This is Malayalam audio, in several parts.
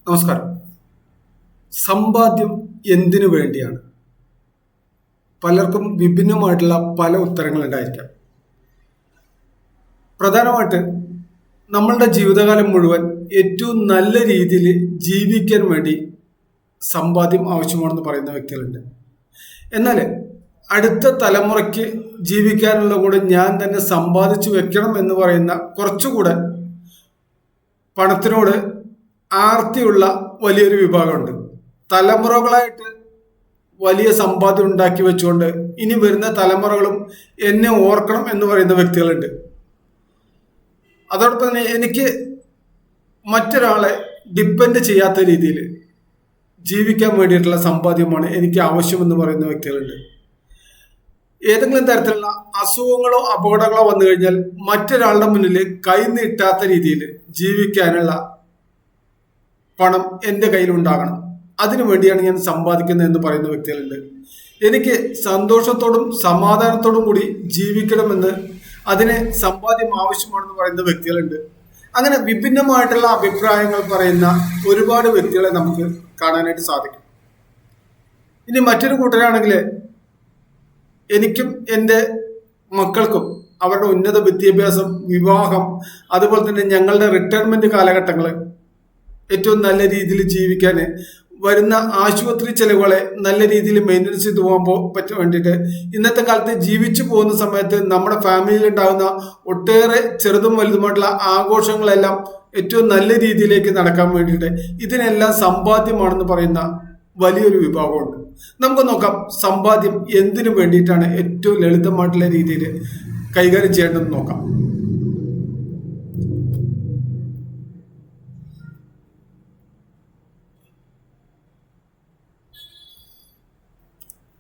നമസ്കാരം. സമ്പാദ്യം എന്തിനു വേണ്ടിയാണ്? പലർക്കും വിഭിന്നമായിട്ടുള്ള പല ഉത്തരങ്ങളുണ്ടായിരിക്കാം. പ്രധാനമായിട്ട് നമ്മളുടെ ജീവിതകാലം മുഴുവൻ ഏറ്റവും നല്ല രീതിയിൽ ജീവിക്കാൻ വേണ്ടി സമ്പാദ്യം ആവശ്യമാണെന്ന് പറയുന്ന വ്യക്തികളുണ്ട്. എന്നാൽ അടുത്ത തലമുറയ്ക്ക് ജീവിക്കാനുള്ള കൂടെ ഞാൻ തന്നെ സമ്പാദിച്ചു വെക്കണം എന്ന് പറയുന്ന കുറച്ചുകൂടെ പണത്തിനോട് ആർത്തിയുള്ള വലിയൊരു വിഭാഗമുണ്ട്. തലമുറകളായിട്ട് വലിയ സമ്പാദ്യം ഉണ്ടാക്കി വെച്ചുകൊണ്ട് ഇനി വരുന്ന തലമുറകളും എന്നെ ഓർക്കണം എന്ന് പറയുന്ന വ്യക്തികളുണ്ട്. അതോടൊപ്പം തന്നെ എനിക്ക് മറ്റൊരാളെ ഡിപ്പെൻഡ് ചെയ്യാത്ത രീതിയിൽ ജീവിക്കാൻ വേണ്ടിയിട്ടുള്ള സമ്പാദ്യമാണ് എനിക്ക് ആവശ്യമെന്ന് പറയുന്ന വ്യക്തികളുണ്ട്. ഏതെങ്കിലും തരത്തിലുള്ള അസുഖങ്ങളോ അപകടങ്ങളോ വന്നു കഴിഞ്ഞാൽ മറ്റൊരാളുടെ മുന്നിൽ കൈ നീട്ടാത്ത രീതിയിൽ ജീവിക്കാനുള്ള പണം എൻ്റെ കയ്യിലുണ്ടാകണം, അതിനു വേണ്ടിയാണ് ഞാൻ സമ്പാദിക്കുന്നത് എന്ന് പറയുന്ന വ്യക്തികളുണ്ട്. എനിക്ക് സന്തോഷത്തോടും സമാധാനത്തോടും കൂടി ജീവിക്കണമെന്ന് അതിന് സമ്പാദ്യം ആവശ്യമാണെന്ന് പറയുന്ന വ്യക്തികളുണ്ട്. അങ്ങനെ വിഭിന്നമായിട്ടുള്ള അഭിപ്രായങ്ങൾ പറയുന്ന ഒരുപാട് വ്യക്തികളെ നമുക്ക് കാണാനായിട്ട് സാധിക്കും. ഇനി മറ്റൊരു കൂട്ടരാണെങ്കിൽ എനിക്കും എൻ്റെ മക്കൾക്കും അവരുടെ ഉന്നത വിദ്യാഭ്യാസം, വിവാഹം, അതുപോലെ തന്നെ ഞങ്ങളുടെ റിട്ടയർമെന്റ് കാലഘട്ടങ്ങൾ ഏറ്റവും നല്ല രീതിയിൽ ജീവിക്കാൻ വരുന്ന ആശുപത്രി ചെലവുകളെ നല്ല രീതിയിൽ മെയിൻ്റനൻസ് ചെയ്തു പോകാൻ പറ്റാൻ വേണ്ടിയിട്ട് ഇന്നത്തെ കാലത്ത് ജീവിച്ചു പോകുന്ന സമയത്ത് നമ്മുടെ ഫാമിലിയിൽ ഉണ്ടാകുന്ന ഒട്ടേറെ ചെറുതും വലുതുമായിട്ടുള്ള ആഘോഷങ്ങളെല്ലാം ഏറ്റവും നല്ല രീതിയിലേക്ക് നടക്കാൻ വേണ്ടിയിട്ട് ഇതിനെല്ലാം സമ്പാദ്യമാണെന്ന് പറയുന്ന വലിയൊരു വിഭാഗമുണ്ട്. നമുക്ക് നോക്കാം സമ്പാദ്യം എന്തിനു വേണ്ടിയിട്ടാണ് ഏറ്റവും ലളിതമായിട്ടുള്ള രീതിയിൽ കൈകാര്യം ചെയ്യേണ്ടതെന്ന് നോക്കാം.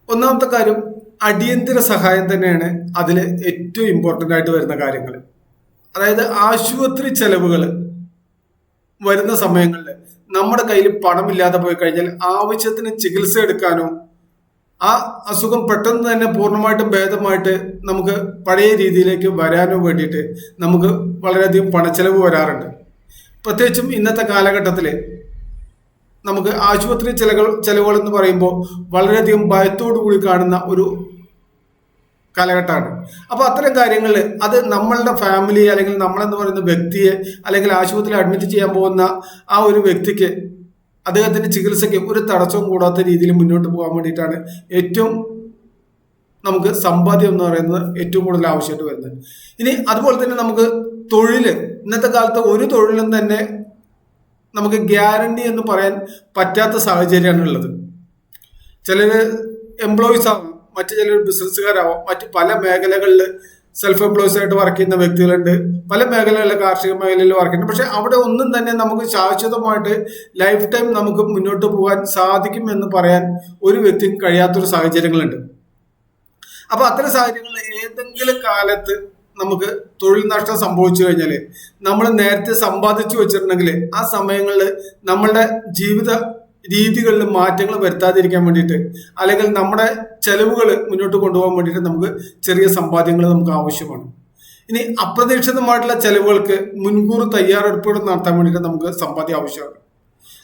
ഒന്നാമത്തെ കാര്യം അടിയന്തര സഹായം തന്നെയാണ് അതിൽ ഏറ്റവും ഇമ്പോർട്ടൻ്റ് ആയിട്ട് വരുന്ന കാര്യങ്ങൾ. അതായത് ആശുപത്രി ചെലവുകൾ വരുന്ന സമയങ്ങളിൽ നമ്മുടെ കയ്യിൽ പണമില്ലാതെ പോയി കഴിഞ്ഞാൽ ആവശ്യത്തിന് ചികിത്സ എടുക്കാനോ ആ അസുഖം പെട്ടെന്ന് തന്നെ പൂർണ്ണമായിട്ടും ഭേദമായിട്ട് നമുക്ക് പഴയ രീതിയിലേക്ക് വരാനോ വേണ്ടിയിട്ട് നമുക്ക് വളരെയധികം പണച്ചെലവ് വരാറുണ്ട്. പ്രത്യേകിച്ചും ഇന്നത്തെ കാലഘട്ടത്തിൽ നമുക്ക് ആശുപത്രി ചെലവുകൾ എന്ന് പറയുമ്പോൾ വളരെയധികം ഭയത്തോടു കൂടി കാണുന്ന ഒരു കാലഘട്ടമാണ്. അപ്പോൾ അത്തരം കാര്യങ്ങളിൽ അത് നമ്മളുടെ ഫാമിലി അല്ലെങ്കിൽ നമ്മളെന്ന് പറയുന്ന വ്യക്തിയെ അല്ലെങ്കിൽ ആശുപത്രിയിൽ അഡ്മിറ്റ് ചെയ്യാൻ പോകുന്ന ആ ഒരു വ്യക്തിക്ക് അദ്ദേഹത്തിന്റെ ചികിത്സയ്ക്ക് ഒരു തടസ്സവും കൂടാത്ത രീതിയിൽ മുന്നോട്ട് പോകാൻ വേണ്ടിയിട്ടാണ് ഏറ്റവും നമുക്ക് സമ്പാദ്യം എന്ന് പറയുന്നത് ഏറ്റവും കൂടുതൽ ആവശ്യമായിട്ട് വരുന്നത്. ഇനി അതുപോലെ തന്നെ നമുക്ക് തൊഴിൽ, ഇന്നത്തെ കാലത്ത് ഒരു തൊഴിലും തന്നെ നമുക്ക് ഗ്യാരണ്ടി എന്ന് പറയാൻ പറ്റാത്ത സാഹചര്യമാണ് ഉള്ളത്. ചിലർ എംപ്ലോയീസ് ആവും, മറ്റു ചിലർ ബിസിനസ്സുകാരാവാം, മറ്റ് പല മേഖലകളിൽ സെൽഫ് എംപ്ലോയീസ് ആയിട്ട് വർക്ക് ചെയ്യുന്ന വ്യക്തികളുണ്ട്, പല മേഖലകളിൽ കാർഷിക മേഖലയിൽ വർക്ക് ചെയ്യുന്നുണ്ട്. പക്ഷെ അവിടെ ഒന്നും തന്നെ നമുക്ക് ശാശ്വതമായിട്ട് ലൈഫ് ടൈം നമുക്ക് മുന്നോട്ട് പോകാൻ സാധിക്കും എന്ന് പറയാൻ ഒരു വ്യക്തിക്ക് കഴിയാത്തൊരു സാഹചര്യങ്ങളുണ്ട്. അപ്പൊ അത്തരം സാഹചര്യങ്ങളിൽ ഏതെങ്കിലും കാലത്ത് നമുക്ക് തൊഴിൽ നഷ്ടം സംഭവിച്ചു കഴിഞ്ഞാൽ നമ്മൾ നേരത്തെ സമ്പാദിച്ചു വെച്ചിട്ടുണ്ടെങ്കിൽ ആ സമയങ്ങളിൽ നമ്മളുടെ ജീവിത രീതികളിൽ മാറ്റങ്ങൾ വരുത്താതിരിക്കാൻ വേണ്ടിയിട്ട് അല്ലെങ്കിൽ നമ്മുടെ ചെലവുകൾ മുന്നോട്ട് കൊണ്ടുപോകാൻ വേണ്ടിയിട്ട് നമുക്ക് ചെറിയ സമ്പാദ്യങ്ങൾ നമുക്ക് ആവശ്യമാണ്. ഇനി അപ്രതീക്ഷിതമായിട്ടുള്ള ചെലവുകൾക്ക് മുൻകൂർ തയ്യാറെടുപ്പുകൾ നടത്താൻ വേണ്ടിയിട്ട് നമുക്ക് സമ്പാദ്യം ആവശ്യമാണ്.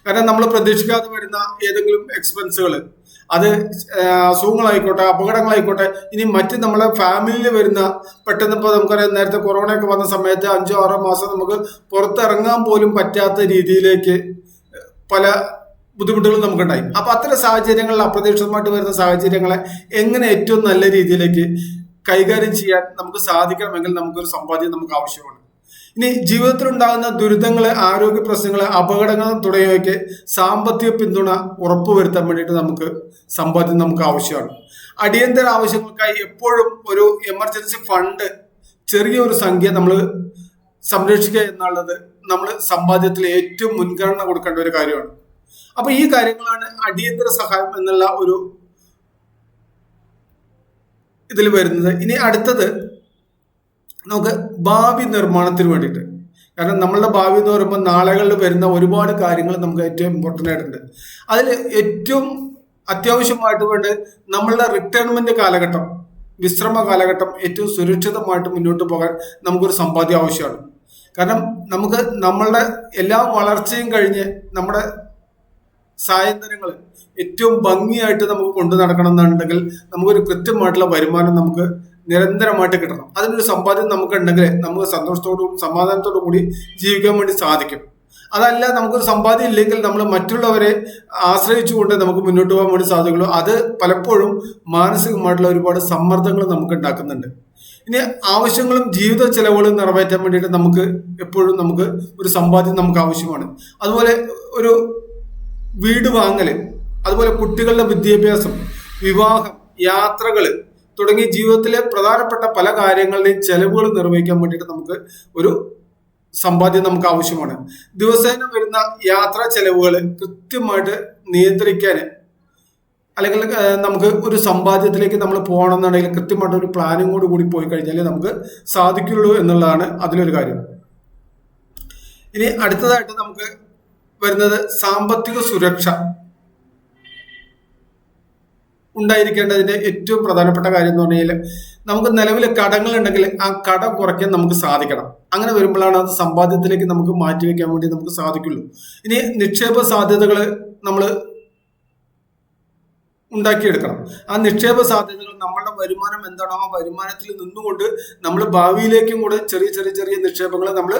കാരണം നമ്മൾ പ്രതീക്ഷിക്കാതെ വരുന്ന ഏതെങ്കിലും എക്സ്പെൻസുകൾ, അത് അസുഖങ്ങളായിക്കോട്ടെ, അപകടങ്ങളായിക്കോട്ടെ, ഇനി മറ്റ് നമ്മളെ ഫാമിലിയിൽ വരുന്ന പെട്ടെന്ന് ഇപ്പോൾ നമുക്കറിയാം നേരത്തെ കൊറോണയൊക്കെ വന്ന സമയത്ത് 5-6 മാസം നമുക്ക് പുറത്തിറങ്ങാൻ പോലും പറ്റാത്ത രീതിയിലേക്ക് പല ബുദ്ധിമുട്ടുകളും നമുക്കുണ്ടായി. അപ്പൊ അത്തരം സാഹചര്യങ്ങളിൽ അപ്രതീക്ഷിതമായിട്ട് വരുന്ന സാഹചര്യങ്ങളെ എങ്ങനെ ഏറ്റവും നല്ല രീതിയിലേക്ക് കൈകാര്യം ചെയ്യാൻ നമുക്ക് സാധിക്കണമെങ്കിൽ നമുക്കൊരു സമ്പാദ്യം നമുക്ക് ആവശ്യമാണ്. ഇനി ജീവിതത്തിൽ ഉണ്ടാകുന്ന ദുരിതങ്ങള്, ആരോഗ്യ പ്രശ്നങ്ങള്, അപകടങ്ങൾ തുടങ്ങിയവയ്ക്ക് സാമ്പത്തിക പിന്തുണ ഉറപ്പുവരുത്താൻ വേണ്ടിയിട്ട് നമുക്ക് സമ്പാദ്യം നമുക്ക് ആവശ്യമാണ്. അടിയന്തര ആവശ്യങ്ങൾക്കായി എപ്പോഴും ഒരു എമർജൻസി ഫണ്ട്, ചെറിയൊരു സംഖ്യ നമ്മൾ സംരക്ഷിക്കുക എന്നുള്ളത് നമ്മൾ സമ്പാദ്യത്തിൽ ഏറ്റവും മുൻഗണന കൊടുക്കേണ്ട ഒരു കാര്യമാണ്. അപ്പൊ ഈ കാര്യങ്ങളാണ് അടിയന്തര സഹായം എന്നുള്ള ഒരു ഇതിൽ വരുന്നത്. ഇനി അടുത്തത് നമുക്ക് ഭാവി നിർമ്മാണത്തിന് വേണ്ടിയിട്ട്, കാരണം നമ്മളുടെ ഭാവി എന്ന് പറയുമ്പോൾ നാളുകളിൽ വരുന്ന ഒരുപാട് കാര്യങ്ങൾ നമുക്ക് ഏറ്റവും ഇമ്പോർട്ടൻ്റ് ആയിട്ടുണ്ട്. അതിൽ ഏറ്റവും അത്യാവശ്യമായിട്ട് വേണ്ടത് നമ്മളുടെ റിട്ടയർമെന്റ് കാലഘട്ടം, വിശ്രമ കാലഘട്ടം ഏറ്റവും സുരക്ഷിതമായിട്ട് മുന്നോട്ട് പോകാൻ നമുക്കൊരു സമ്പാദ്യം ആവശ്യമാണ്. കാരണം നമുക്ക് നമ്മളുടെ എല്ലാ വളർച്ചയും കഴിഞ്ഞ് നമ്മുടെ സായന്തനങ്ങൾ ഏറ്റവും ഭംഗിയായിട്ട് നമുക്ക് കൊണ്ടു നടക്കണം എന്നുണ്ടെങ്കിൽ നമുക്കൊരു കൃത്യമായിട്ടുള്ള വരുമാനം നമുക്ക് നിരന്തരമായിട്ട് കിട്ടണം. അതിനൊരു സമ്പാദ്യം നമുക്ക് ഉണ്ടെങ്കിൽ നമുക്ക് സന്തോഷത്തോടും സമാധാനത്തോടും കൂടി ജീവിക്കാൻ വേണ്ടി സാധിക്കും. അതല്ല, നമുക്കൊരു സമ്പാദ്യം ഇല്ലെങ്കിൽ നമ്മൾ മറ്റുള്ളവരെ ആശ്രയിച്ചുകൊണ്ട് നമുക്ക് മുന്നോട്ട് പോകാൻ വേണ്ടി സാധിക്കുള്ളൂ. അത് പലപ്പോഴും മാനസികമായിട്ടുള്ള ഒരുപാട് സമ്മർദ്ദങ്ങൾ നമുക്ക് ഉണ്ടാക്കുന്നുണ്ട്. ഇനി ആവശ്യങ്ങളും ജീവിത ചെലവുകളും നിറവേറ്റാൻ വേണ്ടിയിട്ട് നമുക്ക് എപ്പോഴും നമുക്ക് ഒരു സമ്പാദ്യം നമുക്ക് ആവശ്യമാണ്. അതുപോലെ ഒരു വീട് വാങ്ങല്, അതുപോലെ കുട്ടികളുടെ വിദ്യാഭ്യാസം, വിവാഹം, യാത്രകൾ തുടങ്ങി ജീവിതത്തിലെ പ്രധാനപ്പെട്ട പല കാര്യങ്ങളുടെയും ചെലവുകൾ നിർവഹിക്കാൻ വേണ്ടിയിട്ട് നമുക്ക് ഒരു സമ്പാദ്യം നമുക്ക് ആവശ്യമാണ്. ദിവസേന വരുന്ന യാത്രാ ചെലവുകൾ കൃത്യമായിട്ട് നിയന്ത്രിക്കാൻ, അല്ലെങ്കിൽ നമുക്ക് ഒരു സമ്പാദ്യത്തിലേക്ക് നമ്മൾ പോകണമെന്നുണ്ടെങ്കിൽ കൃത്യമായിട്ട് ഒരു പ്ലാനിങ്ങോട് കൂടി പോയി കഴിഞ്ഞാൽ നമുക്ക് സാധിക്കുള്ളൂ എന്നുള്ളതാണ് അതിലൊരു കാര്യം. ഇനി അടുത്തതായിട്ട് നമുക്ക് വരുന്നത് സാമ്പത്തിക സുരക്ഷ ഉണ്ടായിരിക്കേണ്ടതിന്റെ ഏറ്റവും പ്രധാനപ്പെട്ട കാര്യം എന്ന് പറഞ്ഞാൽ നമുക്ക് നിലവിലെ കടങ്ങൾ ഉണ്ടെങ്കിൽ ആ കടം കുറയ്ക്കാൻ നമുക്ക് സാധിക്കണം. അങ്ങനെ വരുമ്പോഴാണ് അത് സമ്പാദ്യത്തിലേക്ക് നമുക്ക് മാറ്റിവെക്കാൻ വേണ്ടി നമുക്ക് സാധിക്കുള്ളൂ. ഇനി നിക്ഷേപ സാധ്യതകൾ നമ്മൾ ഉണ്ടാക്കിയെടുക്കണം. ആ നിക്ഷേപ സാധ്യതകൾ നമ്മളുടെ വരുമാനം എന്താണോ ആ വരുമാനത്തിൽ നിന്നുകൊണ്ട് നമ്മൾ ഭാവിയിലേക്കും കൂടെ ചെറിയ ചെറിയ ചെറിയ നിക്ഷേപങ്ങൾ നമ്മൾ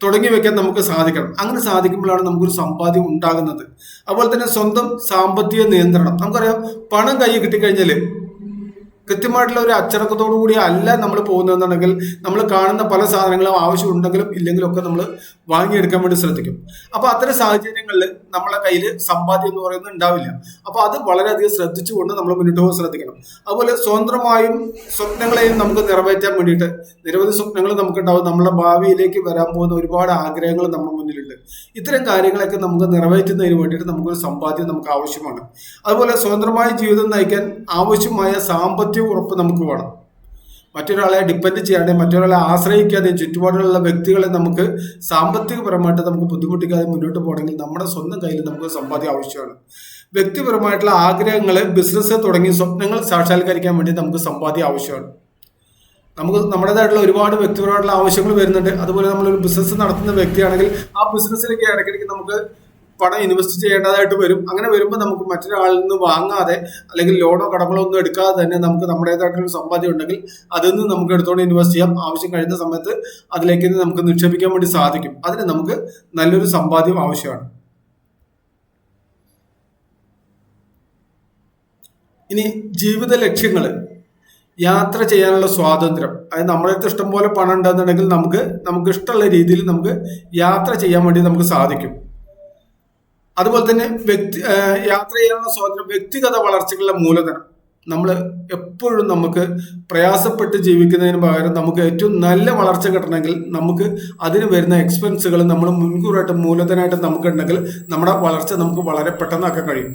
തുടങ്ങി വെക്കാൻ നമുക്ക് സാധിക്കണം. അങ്ങനെ സാധിക്കുമ്പോഴാണ് നമുക്കൊരു സമ്പാദ്യം ഉണ്ടാകുന്നത്. അതുപോലെ തന്നെ സ്വന്തം സാമ്പത്തിക നിയന്ത്രണം. നമുക്കറിയാം, പണം കൈ കിട്ടിക്കഴിഞ്ഞാൽ കൃത്യമായിട്ടുള്ള ഒരു അച്ചടക്കത്തോടു കൂടി അല്ല നമ്മൾ പോകുന്നതെന്നുണ്ടെങ്കിൽ നമ്മൾ കാണുന്ന പല സാധനങ്ങളും ആവശ്യമുണ്ടെങ്കിലും ഇല്ലെങ്കിലും ഒക്കെ നമ്മൾ വാങ്ങിയെടുക്കാൻ വേണ്ടി ശ്രദ്ധിക്കും. അപ്പോൾ അത്തരം സാഹചര്യങ്ങളിൽ നമ്മളെ കയ്യിൽ സമ്പാദ്യം എന്ന് പറയുന്നത് ഉണ്ടാവില്ല. അപ്പോൾ അത് വളരെയധികം ശ്രദ്ധിച്ചുകൊണ്ട് നമ്മൾ മുന്നോട്ട് പോകാൻ ശ്രദ്ധിക്കണം. അതുപോലെ സ്വതന്ത്രമായും സ്വപ്നങ്ങളെയും നമുക്ക് നിറവേറ്റാൻ വേണ്ടിയിട്ട് നിരവധി സ്വപ്നങ്ങൾ നമുക്കുണ്ടാവും. നമ്മുടെ ഭാവിയിലേക്ക് വരാൻ പോകുന്ന ഒരുപാട് ആഗ്രഹങ്ങൾ നമ്മുടെ മുന്നിലുണ്ട്. ഇത്തരം കാര്യങ്ങളൊക്കെ നമുക്ക് നിറവേറ്റുന്നതിന് വേണ്ടിയിട്ട് നമുക്കൊരു സമ്പാദ്യം നമുക്ക് ആവശ്യമാണ്. അതുപോലെ സ്വതന്ത്രമായ ജീവിതം നയിക്കാൻ ആവശ്യമായ സാമ്പത്തിക ഉറപ്പ് നമുക്ക് വേണം. മറ്റൊരാളെ ഡിപ്പെൻഡ് ചെയ്യാതെ, മറ്റൊരാളെ ആശ്രയിക്കാതെ, ചുറ്റുപാടുകളുള്ള വ്യക്തികളെ നമുക്ക് സാമ്പത്തികപരമായിട്ട് നമുക്ക് ബുദ്ധിമുട്ടിക്കാതെ മുന്നോട്ട് പോകണമെങ്കിൽ നമ്മുടെ സ്വന്തം കയ്യിൽ നമുക്ക് സമ്പാദ്യം ആവശ്യമാണ്. വ്യക്തിപരമായിട്ടുള്ള ആഗ്രഹങ്ങൾ, ബിസിനസ് തുടങ്ങിയ സ്വപ്നങ്ങൾ സാക്ഷാത്കരിക്കാൻ വേണ്ടി നമുക്ക് സമ്പാദ്യം ആവശ്യമാണ്. നമുക്ക് നമ്മുടേതായിട്ടുള്ള ഒരുപാട് വ്യക്തിപരമായിട്ടുള്ള ആവശ്യങ്ങൾ വരുന്നുണ്ട്. അതുപോലെ നമ്മളൊരു ബിസിനസ് നടത്തുന്ന വ്യക്തിയാണെങ്കിൽ ആ ബിസിനസ്സിലേക്ക് ഇടയ്ക്കിടയ്ക്ക് നമുക്ക് പണം ഇൻവെസ്റ്റ് ചെയ്യേണ്ടതായിട്ട് വരും. അങ്ങനെ വരുമ്പോൾ നമുക്ക് മറ്റൊരാളിൽ നിന്ന് വാങ്ങാതെ അല്ലെങ്കിൽ ലോണോ കടങ്ങളോ ഒന്നും എടുക്കാതെ തന്നെ നമുക്ക് നമ്മുടേതായിട്ടൊരു സമ്പാദ്യം ഉണ്ടെങ്കിൽ അതിൽ നിന്ന് നമുക്ക് എടുത്തുകൊണ്ട് ഇൻവെസ്റ്റ് ചെയ്യാം. ആവശ്യം കഴിയുന്ന സമയത്ത് അതിലേക്ക് നമുക്ക് നിക്ഷേപിക്കാൻ വേണ്ടി സാധിക്കും. അതിന് നമുക്ക് നല്ലൊരു സമ്പാദ്യം ആവശ്യമാണ്. ഇനി ജീവിത ലക്ഷ്യങ്ങൾ, യാത്ര ചെയ്യാനുള്ള സ്വാതന്ത്ര്യം. അതായത് നമ്മുടെ അടുത്ത് ഇഷ്ടം പോലെ പണം ഉണ്ടെന്നുണ്ടെങ്കിൽ നമുക്ക് ഇഷ്ടമുള്ള രീതിയിൽ നമുക്ക് യാത്ര ചെയ്യാൻ വേണ്ടി നമുക്ക് സാധിക്കും. അതുപോലെ തന്നെ യാത്ര ചെയ്യാനുള്ള സ്വാതന്ത്ര്യം, വ്യക്തിഗത വളർച്ചകളുടെ മൂലധനം. നമ്മൾ എപ്പോഴും നമുക്ക് പ്രയാസപ്പെട്ട് ജീവിക്കുന്നതിന് പകരം നമുക്ക് ഏറ്റവും നല്ല വളർച്ച കിട്ടണമെങ്കിൽ നമുക്ക് അതിന് വരുന്ന എക്സ്പെൻസുകൾ നമ്മൾ മുൻകൂറായിട്ട് മൂലധനമായിട്ട് നമുക്കുണ്ടെങ്കിൽ നമ്മുടെ വളർച്ച നമുക്ക് വളരെ പെട്ടെന്നാക്കാൻ കഴിയും.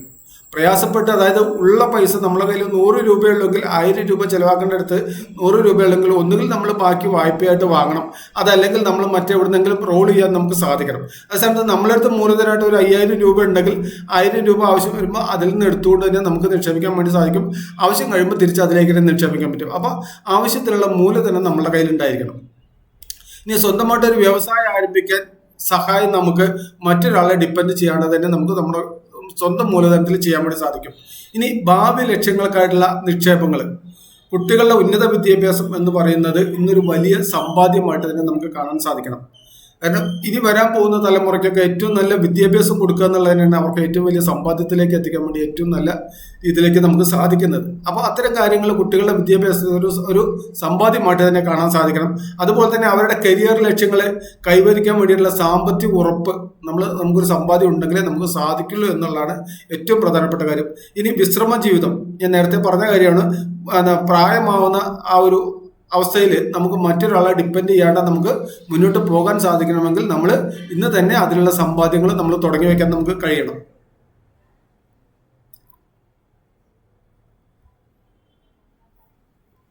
പ്രയാസപ്പെട്ട്, അതായത് ഉള്ള പൈസ നമ്മളെ കയ്യിൽ 100 രൂപയുള്ളെങ്കിൽ 1000 രൂപ ചിലവാക്കേണ്ട അടുത്ത് 100 രൂപയുള്ളെങ്കിൽ ഒന്നുകിൽ നമ്മൾ ബാക്കി വായ്പയായിട്ട് വാങ്ങണം, അതല്ലെങ്കിൽ നമ്മൾ മറ്റെവിടുന്നെങ്കിലും റോൾ ചെയ്യാൻ നമുക്ക് സാധിക്കണം. അതേസമയത്ത് നമ്മളെ അടുത്ത് മൂലധനമായിട്ട് ഒരു 5000 രൂപ ഉണ്ടെങ്കിൽ 1000 രൂപ ആവശ്യം വരുമ്പോൾ അതിൽ നിന്ന് എടുത്തുകൊണ്ട് തന്നെ നമുക്ക് നിക്ഷേപിക്കാൻ വേണ്ടി സാധിക്കും. ആവശ്യം കഴിയുമ്പോൾ തിരിച്ച് അതിലേക്ക് തന്നെ നിക്ഷേപിക്കാൻ പറ്റും. അപ്പോൾ ആവശ്യത്തിലുള്ള മൂലധനം നമ്മുടെ കയ്യിലുണ്ടായിരിക്കണം. ഇനി സ്വന്തമായിട്ടൊരു വ്യവസായം ആരംഭിക്കാൻ സഹായം നമുക്ക് മറ്റൊരാളെ ഡിപ്പെൻഡ് ചെയ്യാതെ തന്നെ നമുക്ക് നമ്മുടെ സ്വന്തം മൂലധനത്തിൽ ചെയ്യാൻ വേണ്ടി സാധിക്കും. ഇനി ഭാവി ലക്ഷ്യങ്ങൾക്കായിട്ടുള്ള നിക്ഷേപങ്ങൾ, കുട്ടികളുടെ ഉന്നത വിദ്യാഭ്യാസം എന്ന് പറയുന്നത് ഇന്നൊരു വലിയ സമ്പാദ്യമായിട്ട് തന്നെ നമുക്ക് കാണാൻ സാധിക്കണം. കാരണം ഇനി വരാൻ പോകുന്ന തലമുറയ്ക്കൊക്കെ ഏറ്റവും നല്ല വിദ്യാഭ്യാസം കൊടുക്കുക എന്നുള്ളതിനാണ് അവർക്ക് ഏറ്റവും വലിയ സമ്പാദ്യത്തിലേക്ക് എത്തിക്കാൻ വേണ്ടി ഏറ്റവും നല്ല ഇതിലേക്ക് നമുക്ക് സാധിക്കുന്നത്. അപ്പോൾ അത്തരം കാര്യങ്ങൾ കുട്ടികളുടെ വിദ്യാഭ്യാസത്തിന് ഒരു സമ്പാദ്യമായിട്ട് തന്നെ കാണാൻ സാധിക്കണം. അതുപോലെ തന്നെ അവരുടെ കരിയർ ലക്ഷ്യങ്ങളെ കൈവരിക്കാൻ വേണ്ടിയിട്ടുള്ള സാമ്പത്തിക ഉറപ്പ് നമുക്കൊരു സമ്പാദ്യം ഉണ്ടെങ്കിലേ നമുക്ക് സാധിക്കുള്ളൂ എന്നുള്ളതാണ് ഏറ്റവും പ്രധാനപ്പെട്ട കാര്യം. ഇനി വിശ്രമ ജീവിതം, ഞാൻ നേരത്തെ പറഞ്ഞ കാര്യമാണ്. പ്രായമാവുന്ന ആ ഒരു അവസ്ഥയിൽ നമുക്ക് മറ്റൊരാളെ ഡിപ്പെൻഡ് ചെയ്യാതെ നമുക്ക് മുന്നോട്ട് പോകാൻ സാധിക്കണമെങ്കിൽ നമ്മൾ ഇന്ന് തന്നെ അതിനുള്ള സമ്പാദ്യങ്ങൾ നമ്മൾ തുടങ്ങി വെക്കാൻ നമുക്ക് കഴിയണം.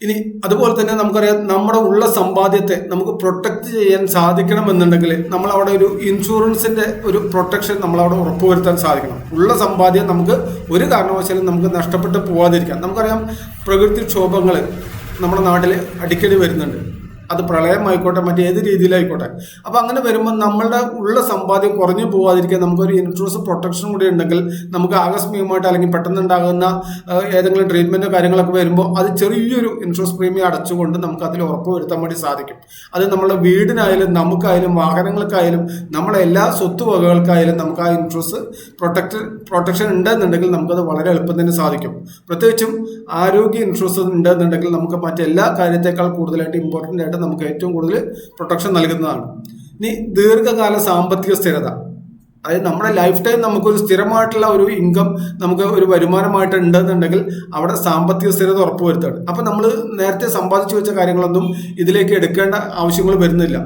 ഇനി അതുപോലെ തന്നെ നമുക്കറിയാം, നമ്മുടെ ഉള്ള സമ്പാദ്യത്തെ നമുക്ക് പ്രൊട്ടക്ട് ചെയ്യാൻ സാധിക്കണമെന്നുണ്ടെങ്കിൽ നമ്മൾ അവിടെ ഒരു ഇൻഷുറൻസിന്റെ ഒരു പ്രൊട്ടക്ഷൻ നമ്മളവിടെ ഉറപ്പുവരുത്താൻ സാധിക്കണം. ഉള്ള സമ്പാദ്യം നമുക്ക് ഒരു കാരണവശാലും നമുക്ക് നഷ്ടപ്പെട്ട് പോവാതിരിക്കാം. നമുക്കറിയാം, പ്രകൃതിക്ഷോഭങ്ങൾ നമ്മുടെ നാട്ടിൽ അടിക്കടി വരുന്നുണ്ട്. അത് പ്രളയമായിക്കോട്ടെ മറ്റേത് രീതിയിലായിക്കോട്ടെ. അപ്പൊ അങ്ങനെ വരുമ്പോൾ നമ്മളുടെ ഉള്ള സമ്പാദ്യം കുറഞ്ഞു പോകാതിരിക്കാൻ നമുക്കൊരു ഇൻഷുറൻസ് പ്രൊട്ടക്ഷൻ കൂടി ഉണ്ടെങ്കിൽ നമുക്ക് ആകസ്മികമായിട്ട് അല്ലെങ്കിൽ പെട്ടെന്ന് ഉണ്ടാകുന്ന ഏതെങ്കിലും ട്രീറ്റ്മെന്റോ കാര്യങ്ങളൊക്കെ വരുമ്പോൾ അത് ചെറിയൊരു ഇൻഷുറൻസ് പ്രീമിയം അടച്ചുകൊണ്ട് നമുക്ക് അതിൽ ഉറപ്പ് വരുത്താൻ വേണ്ടി സാധിക്കും. അത് നമ്മുടെ വീടിനായാലും നമുക്കായാലും വാഹനങ്ങൾക്കായാലും നമ്മളെ എല്ലാ സ്വത്തുവകകൾക്കായാലും നമുക്ക് ആ ഇൻഷുറൻസ് പ്രൊട്ടക്ഷൻ ഉണ്ടെന്നുണ്ടെങ്കിൽ നമുക്കത് വളരെ എളുപ്പം തന്നെ സാധിക്കും. പ്രത്യേകിച്ചും ആരോഗ്യ ഇൻഷുറൻസ് ഉണ്ടെന്നുണ്ടെങ്കിൽ നമുക്ക് മറ്റെല്ലാ കാര്യത്തെക്കാൾ കൂടുതലായിട്ട് ഇമ്പോർട്ടൻ്റ് ആയിട്ട് നമുക്ക് ഏറ്റവും കൂടുതൽ പ്രൊട്ടക്ഷൻ നൽകുന്നതാണ്. ഇനി ദീർഘകാല സാമ്പത്തിക സ്ഥിരത, അതായത് നമ്മുടെ ലൈഫ് ടൈം നമുക്കൊരു സ്ഥിരമായിട്ടുള്ള ഒരു ഇൻകം നമുക്ക് ഒരു വരുമാനമായിട്ട് ഉണ്ടെന്നുണ്ടെങ്കിൽ അവിടെ സാമ്പത്തിക സ്ഥിരത ഉറപ്പുവരുത്താണ്. അപ്പം നമ്മൾ നേരത്തെ സമ്പാദിച്ചു വെച്ച കാര്യങ്ങളൊന്നും ഇതിലേക്ക് എടുക്കേണ്ട ആവശ്യങ്ങൾ വരുന്നില്ല.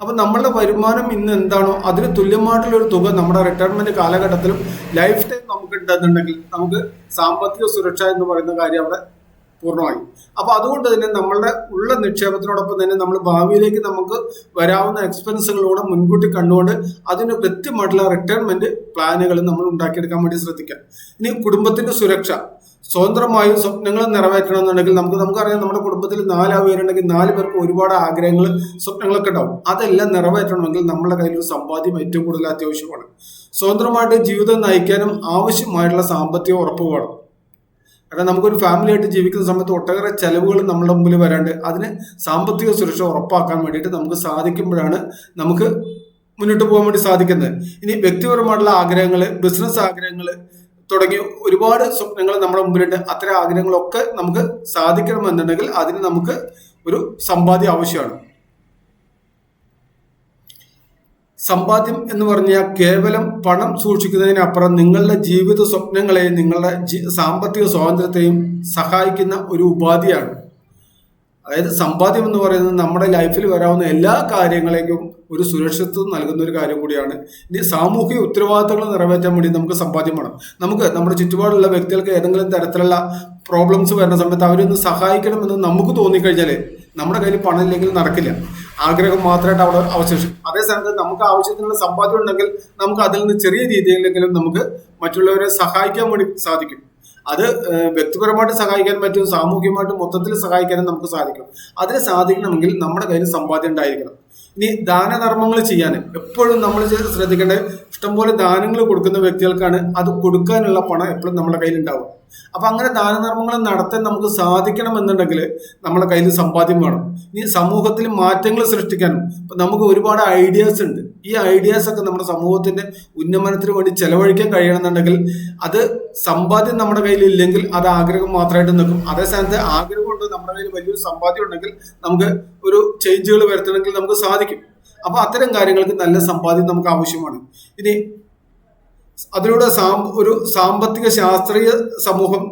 അപ്പം നമ്മളുടെ വരുമാനം ഇന്ന് എന്താണോ അതിന് തുല്യമായിട്ടുള്ളൊരു തുക നമ്മുടെ റിട്ടയർമെന്റ് കാലഘട്ടത്തിലും ലൈഫ് ടൈം നമുക്ക് ഉണ്ടെന്നുണ്ടെങ്കിൽ നമുക്ക് സാമ്പത്തിക സുരക്ഷ എന്ന് പറയുന്ന കാര്യം അവിടെ പൂർണ്ണമായി. അപ്പൊ അതുകൊണ്ട് തന്നെ നമ്മളുടെ ഉള്ള നിക്ഷേപത്തിനോടൊപ്പം തന്നെ നമ്മൾ ഭാവിയിലേക്ക് നമുക്ക് വരാവുന്ന എക്സ്പെൻസുകളോടെ മുൻകൂട്ടി കണ്ടുകൊണ്ട് അതിന് കൃത്യമായിട്ടുള്ള റിട്ടയർമെന്റ് പ്ലാനുകൾ നമ്മൾ ഉണ്ടാക്കിയെടുക്കാൻ വേണ്ടി ശ്രദ്ധിക്കാം. ഇനി കുടുംബത്തിന്റെ സുരക്ഷ, സ്വതന്ത്രമായും സ്വപ്നങ്ങൾ നിറവേറ്റണമെന്നുണ്ടെങ്കിൽ നമുക്കറിയാം നമ്മുടെ കുടുംബത്തിൽ 4 പേരുണ്ടെങ്കിൽ 4 പേർക്ക് ഒരുപാട് ആഗ്രഹങ്ങൾ സ്വപ്നങ്ങളൊക്കെ ഉണ്ടാവും. അതെല്ലാം നിറവേറ്റണമെങ്കിൽ നമ്മുടെ കയ്യിൽ ഒരു സമ്പാദ്യം ഏറ്റവും കൂടുതൽ അത്യാവശ്യമാണ്. സ്വതന്ത്രമായിട്ട് ജീവിതം നയിക്കാനും ആവശ്യമായിട്ടുള്ള സാമ്പത്തിക ഉറപ്പ് വേണം. കാരണം നമുക്കൊരു ഫാമിലി ആയിട്ട് ജീവിക്കുന്ന സമയത്ത് ഒട്ടേറെ ചെലവുകൾ നമ്മുടെ മുമ്പിൽ വരാണ്ട് അതിന് സാമ്പത്തിക സുരക്ഷ ഉറപ്പാക്കാൻ വേണ്ടിയിട്ട് നമുക്ക് സാധിക്കുമ്പോഴാണ് നമുക്ക് മുന്നോട്ട് പോകാൻ വേണ്ടി സാധിക്കുന്നത്. ഇനി വ്യക്തിപരമായിട്ടുള്ള ആഗ്രഹങ്ങൾ, ബിസിനസ് ആഗ്രഹങ്ങൾ തുടങ്ങിയ ഒരുപാട് സ്വപ്നങ്ങൾ നമ്മുടെ മുമ്പിലുണ്ട്. അത്തരം ആഗ്രഹങ്ങളൊക്കെ നമുക്ക് സാധിക്കണമെന്നുണ്ടെങ്കിൽ അതിന് നമുക്ക് ഒരു സമ്പാദ്യം ആവശ്യമാണ്. സമ്പാദ്യം എന്ന് പറഞ്ഞാൽ കേവലം പണം സൂക്ഷിക്കുന്നതിനപ്പുറം നിങ്ങളുടെ ജീവിത സ്വപ്നങ്ങളെയും നിങ്ങളുടെ സാമ്പത്തിക സ്വാതന്ത്ര്യത്തെയും സഹായിക്കുന്ന ഒരു ഉപാധിയാണ്. അതായത് സമ്പാദ്യം എന്ന് പറയുന്നത് നമ്മുടെ ലൈഫിൽ വരാവുന്ന എല്ലാ കാര്യങ്ങളേക്കും ഒരു സുരക്ഷിതത്വം നൽകുന്ന ഒരു കാര്യം കൂടിയാണ്. ഇനി സാമൂഹിക ഉത്തരവാദിത്തങ്ങൾ നിറവേറ്റാൻ വേണ്ടി നമുക്ക് സമ്പാദ്യം വേണം. നമുക്ക് നമ്മുടെ ചുറ്റുപാടുള്ള വ്യക്തികൾക്ക് ഏതെങ്കിലും തരത്തിലുള്ള പ്രോബ്ലംസ് വരുന്ന സമയത്ത് അവരൊന്ന് സഹായിക്കണമെന്ന് നമുക്ക് തോന്നിക്കഴിഞ്ഞാൽ നമ്മുടെ കയ്യിൽ പണം ഇല്ലെങ്കിൽ നടക്കില്ല. ആഗ്രഹം മാത്രമായിട്ട് അവിടെ അവശേഷിക്കും. അതേ സമയത്ത് നമുക്ക് ആവശ്യത്തിനുള്ള സമ്പാദ്യം ഉണ്ടെങ്കിൽ നമുക്ക് അതിൽ നിന്ന് ചെറിയ രീതിയിലെങ്കിലും നമുക്ക് മറ്റുള്ളവരെ സഹായിക്കാൻ വേണ്ടി സാധിക്കും. അത് വ്യക്തിപരമായിട്ട് സഹായിക്കാൻ പറ്റും, സാമൂഹികമായിട്ട് മൊത്തത്തിൽ സഹായിക്കാനും നമുക്ക് സാധിക്കും. അതിന് സാധിക്കണമെങ്കിൽ നമ്മുടെ കയ്യിൽ സമ്പാദ്യം ഉണ്ടായിരിക്കണം. ഇനി ദാനധർമ്മങ്ങൾ ചെയ്യാൻ എപ്പോഴും നമ്മൾ ശ്രദ്ധിക്കേണ്ടത്, ഇഷ്ടംപോലെ ദാനങ്ങൾ കൊടുക്കുന്ന വ്യക്തികൾക്കാണ് അത് കൊടുക്കാനുള്ള പണം എപ്പോഴും നമ്മുടെ കയ്യിൽ ഉണ്ടാവും. അപ്പൊ അങ്ങനെ ദാനധർമ്മങ്ങൾ നടത്താൻ നമുക്ക് സാധിക്കണമെന്നുണ്ടെങ്കിൽ നമ്മുടെ കയ്യിൽ സമ്പാദ്യം വേണം. ഇനി സമൂഹത്തിൽ മാറ്റങ്ങൾ സൃഷ്ടിക്കാനും ഇപ്പൊ നമുക്ക് ഒരുപാട് ഐഡിയാസ് ഉണ്ട്. ഈ ഐഡിയാസ് ഒക്കെ നമ്മുടെ സമൂഹത്തിന്റെ ഉന്നമനത്തിന് വേണ്ടി ചെലവഴിക്കാൻ കഴിയണമെന്നുണ്ടെങ്കിൽ അത് സമ്പാദ്യം നമ്മുടെ കയ്യിൽ ഇല്ലെങ്കിൽ അത് ആഗ്രഹം മാത്രമായിട്ട് നിൽക്കും. അതേ സ്ഥാനത്ത് ആഗ്രഹം കൊണ്ട് നമ്മുടെ കയ്യിൽ വലിയൊരു സമ്പാദ്യം ഉണ്ടെങ്കിൽ നമുക്ക് ഒരു ചേഞ്ചുകൾ വരുത്തണമെങ്കിൽ നമുക്ക് സാധിക്കും. അപ്പൊ അത്തരം കാര്യങ്ങൾക്ക് നല്ല സമ്പാദ്യം നമുക്ക് ആവശ്യമാണ്. ഇനി അതിലൂടെ ഒരു സാമ്പത്തിക ശാസ്ത്രീയ സമൂഹം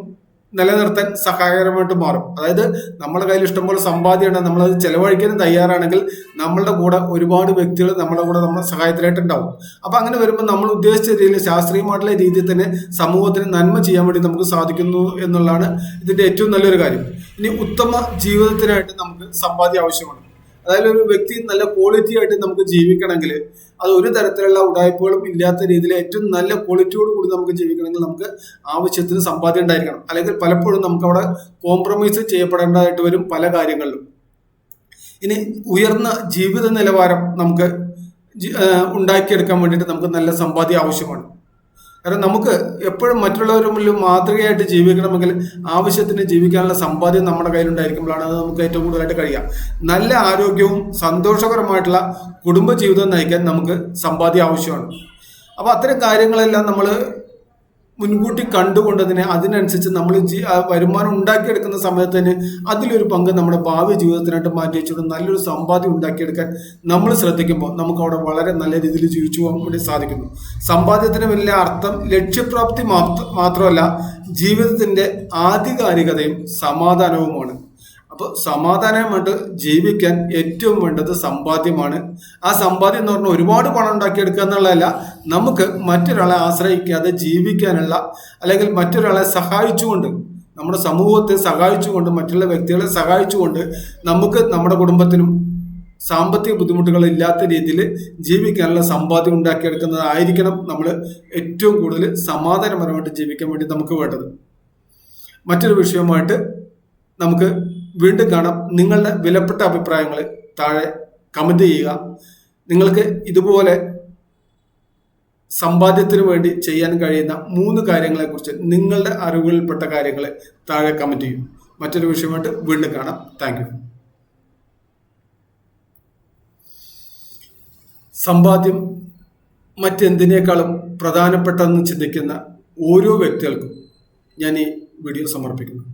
നിലനിർത്താൻ സഹായകരമായിട്ട് മാറും. അതായത് നമ്മുടെ കയ്യിൽ ഇഷ്ടംപോലെ സമ്പാദ്യം ഉണ്ടെങ്കിൽ നമ്മളത് ചെലവഴിക്കാനും തയ്യാറാണെങ്കിൽ നമ്മളുടെ കൂടെ ഒരുപാട് വ്യക്തികൾ നമ്മുടെ കൂടെ നമ്മുടെ സഹായത്തിനായിട്ടുണ്ടാവും. അപ്പൊ അങ്ങനെ വരുമ്പോൾ നമ്മൾ ഉദ്ദേശിച്ച രീതിയിൽ ശാസ്ത്രീയമായിട്ടുള്ള രീതിയിൽ തന്നെ സമൂഹത്തിന് നന്മ ചെയ്യാൻ വേണ്ടി നമുക്ക് സാധിക്കുന്നു എന്നുള്ളതാണ് ഇതിന്റെ ഏറ്റവും നല്ലൊരു കാര്യം. ഇനി ഉത്തമ ജീവിതത്തിനായിട്ട് നമുക്ക് സമ്പാദ്യം ആവശ്യമാണ്. അതായത് ഒരു വ്യക്തി നല്ല ക്വാളിറ്റി ആയിട്ട് നമുക്ക് ജീവിക്കണമെങ്കിൽ അത് ഒരു തരത്തിലുള്ള ഉടായ്പകളും ഇല്ലാത്ത രീതിയിൽ ഏറ്റവും നല്ല ക്വാളിറ്റിയോട് കൂടി നമുക്ക് ജീവിക്കണമെങ്കിൽ നമുക്ക് ആവശ്യത്തിന് സമ്പാദ്യം ഉണ്ടായിരിക്കണം. അല്ലെങ്കിൽ പലപ്പോഴും നമുക്ക് അവിടെ കോംപ്രമൈസ് ചെയ്യപ്പെടേണ്ടതായിട്ട് വരും പല കാര്യങ്ങളിലും. ഇനി ഉയർന്ന ജീവിത നിലവാരം നമുക്ക് ഉണ്ടാക്കിയെടുക്കാൻ വേണ്ടിയിട്ട് നമുക്ക് നല്ല സമ്പാദ്യം ആവശ്യമാണ്. കാരണം നമുക്ക് എപ്പോഴും മറ്റുള്ളവരുടെ മുന്നിൽ മാതൃകയായിട്ട് ജീവിക്കണമെങ്കിൽ ആവശ്യത്തിന് ജീവിക്കാനുള്ള സമ്പാദ്യം നമ്മുടെ കയ്യിലുണ്ടായിരിക്കുമ്പോഴാണ് അത് നമുക്ക് ഏറ്റവും കൂടുതലായിട്ട് കഴിയുക. നല്ല ആരോഗ്യവും സന്തോഷകരമായിട്ടുള്ള കുടുംബജീവിതം നയിക്കാൻ നമുക്ക് സമ്പാദ്യം ആവശ്യമാണ്. അപ്പോൾ അത്തരം കാര്യങ്ങളെല്ലാം നമ്മൾ മുൻകൂട്ടി കണ്ടുകൊണ്ടതിനെ അതിനനുസരിച്ച് നമ്മൾ വരുമാനം ഉണ്ടാക്കിയെടുക്കുന്ന സമയത്ത് തന്നെ അതിലൊരു പങ്ക് നമ്മുടെ ഭാവി ജീവിതത്തിനായിട്ട് മാറ്റി വെച്ചുകൊണ്ട് നല്ലൊരു സമ്പാദ്യം ഉണ്ടാക്കിയെടുക്കാൻ നമ്മൾ ശ്രദ്ധിക്കുമ്പോൾ നമുക്ക് അവിടെ വളരെ നല്ല രീതിയിൽ ജീവിച്ചു പോകാൻ വേണ്ടി സാധിക്കുന്നു. സമ്പാദ്യത്തിന് വലിയ അർത്ഥം ലക്ഷ്യപ്രാപ്തി മാത്രമല്ല, ജീവിതത്തിന്റെ ആധികാരികതയും സമാധാനവുമാണ്. അപ്പോൾ സമാധാനമായിട്ട് ജീവിക്കാൻ ഏറ്റവും വേണ്ടത് സമ്പാദ്യമാണ്. ആ സമ്പാദ്യം എന്ന് പറഞ്ഞാൽ ഒരുപാട് പണം ഉണ്ടാക്കിയെടുക്കുക എന്നുള്ളതല്ല, നമുക്ക് മറ്റൊരാളെ ആശ്രയിക്കാതെ ജീവിക്കാനുള്ള, അല്ലെങ്കിൽ മറ്റൊരാളെ സഹായിച്ചുകൊണ്ട്, നമ്മുടെ സമൂഹത്തെ സഹായിച്ചുകൊണ്ട്, മറ്റുള്ള വ്യക്തികളെ സഹായിച്ചുകൊണ്ട് നമുക്ക് നമ്മുടെ കുടുംബത്തിനും സാമ്പത്തിക ബുദ്ധിമുട്ടുകൾ ഇല്ലാത്ത രീതിയിൽ ജീവിക്കാനുള്ള സമ്പാദ്യം ഉണ്ടാക്കിയെടുക്കുന്നതായിരിക്കണം നമ്മൾ ഏറ്റവും കൂടുതൽ സമാധാനപരമായിട്ട് ജീവിക്കാൻ വേണ്ടി നമുക്ക് വേണ്ടത്. മറ്റൊരു വിഷയവുമായിട്ട് നമുക്ക് വീണ്ടും കാണാം. നിങ്ങളുടെ വിലപ്പെട്ട അഭിപ്രായങ്ങൾ താഴെ കമന്റ് ചെയ്യുക. നിങ്ങൾക്ക് ഇതുപോലെ സമ്പാദ്യത്തിന് വേണ്ടി ചെയ്യാൻ കഴിയുന്ന 3 കാര്യങ്ങളെക്കുറിച്ച് നിങ്ങളുടെ അറിവുകളിൽപ്പെട്ട കാര്യങ്ങൾ താഴെ കമന്റ് ചെയ്യും. മറ്റൊരു വിഷയമായിട്ട് വീണ്ടും കാണാം. Thank you. സമ്പാദ്യം മറ്റെന്തിനേക്കാളും പ്രധാനപ്പെട്ടെന്ന് ചിന്തിക്കുന്ന ഓരോ വ്യക്തികൾക്കും ഞാൻ ഈ വീഡിയോ സമർപ്പിക്കുന്നു.